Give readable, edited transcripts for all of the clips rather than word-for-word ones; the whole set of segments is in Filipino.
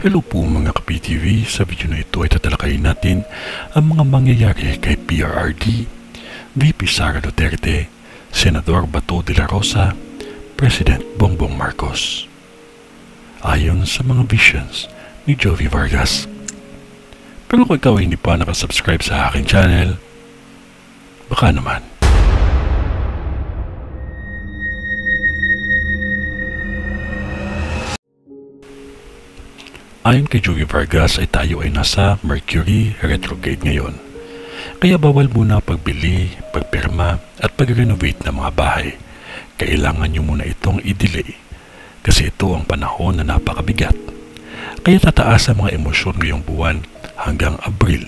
Hello po mga ka-PTV, sa video na ito ay tatalakayin natin ang mga mangyayari kay PRRD, VP Sara Duterte, Senador Bato de la Rosa, President Bongbong Marcos. Ayon sa mga visions ni Jovi Vargas. Pero kung ikaw hindi pa nakasubscribe sa aking channel, baka naman. Ayon kay Jovi Vargas ay tayo ay nasa Mercury retrograde ngayon. Kaya bawal muna pagbili, pagpirma at pag-renovate ng mga bahay. Kailangan nyo muna itong i-delay kasi ito ang panahon na napakabigat. Kaya tataas ang mga emosyon ngayong buwan hanggang Abril.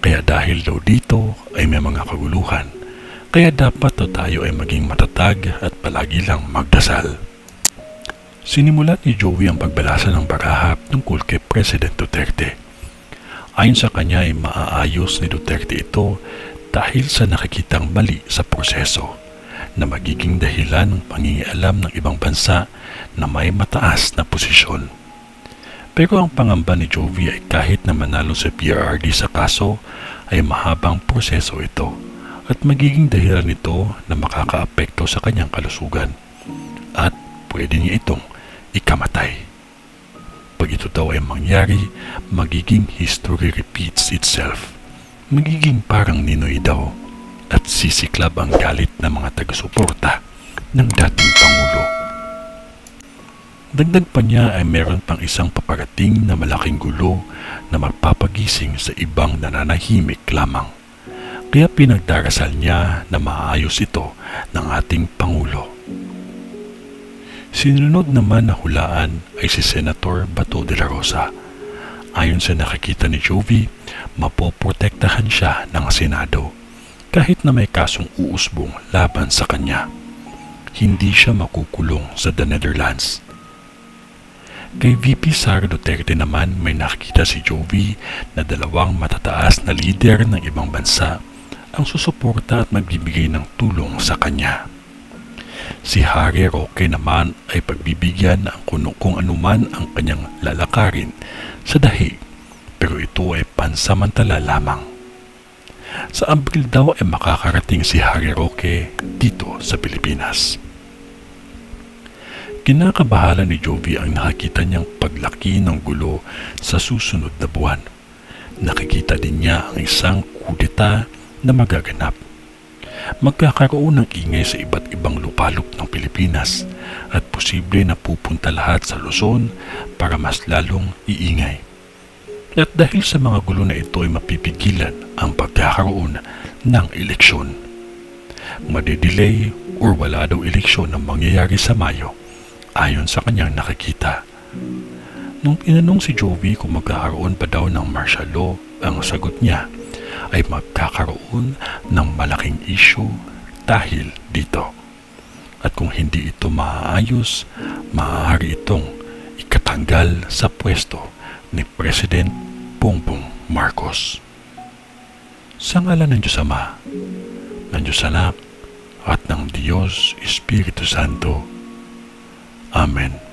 Kaya dahil daw dito ay may mga kaguluhan, kaya dapat tayo ay maging matatag at palagi lang magdasal. Sinimulan ni Jovi ang pagbalasa ng baraha tungkol kay President Duterte. Ayon sa kanya ay maaayos ni Duterte ito dahil sa nakikitang mali sa proseso na magiging dahilan ng pangingialam ng ibang bansa na may mataas na posisyon. Pero ang pangamba ni Jovi ay kahit na manalo sa PRRD sa kaso ay mahabang proseso ito at magiging dahilan nito na makakaapekto sa kanyang kalusugan at pwede niya itong ikamatay. Pag ito daw ay mangyari, magiging history repeats itself. Magiging parang Ninoy daw at sisiklab ang galit ng mga taga-suporta ng dating Pangulo. Dagdag pa niya ay meron pang isang paparating na malaking gulo na magpapagising sa ibang nananahimik lamang. Kaya pinagdarasal niya na maayos ito ng ating Pangulo. Sinunod naman na hulaan ay si Senator Bato de la Rosa. Ayon sa nakikita ni Jovi, mapoprotektahan siya ng Senado kahit na may kasong uusbong laban sa kanya. Hindi siya makukulong sa The Netherlands. Kay VP Sara Duterte naman may nakikita si Jovi na dalawang matataas na lider ng ibang bansa ang susuporta at magbibigay ng tulong sa kanya. Si Harry Roque naman ay pagbibigyan ng kung anuman ang kanyang lalakarin sa dahig, pero ito ay pansamantala lamang. Sa Abril daw ay makakarating si Harry Roque dito sa Pilipinas. Kinakabahala ni Jovi ang nakikita niyang paglaki ng gulo sa susunod na buwan. Nakikita din niya ang isang kudeta na magaganap. Magkakaroon ng ingay sa iba't ibang lupalop ng Pilipinas at posible na pupunta lahat sa Luzon para mas lalong iingay. At dahil sa mga gulo na ito ay mapipigilan ang pagkakaroon ng eleksyon. Madidelay o wala daw eleksyon na mangyayari sa Mayo ayon sa kanyang nakikita. Nung tinanong si Jovi kung magkakaroon pa daw ng martial law, ang sagot niya ay magkakaroon ng malaking issue dahil dito. At kung hindi ito maaayos, maaari itong ikatanggal sa pwesto ni President Bongbong Marcos. Sa ngalan ng Diyos Ama, ng Diyos Anak, at ng Diyos Espiritu Santo. Amen.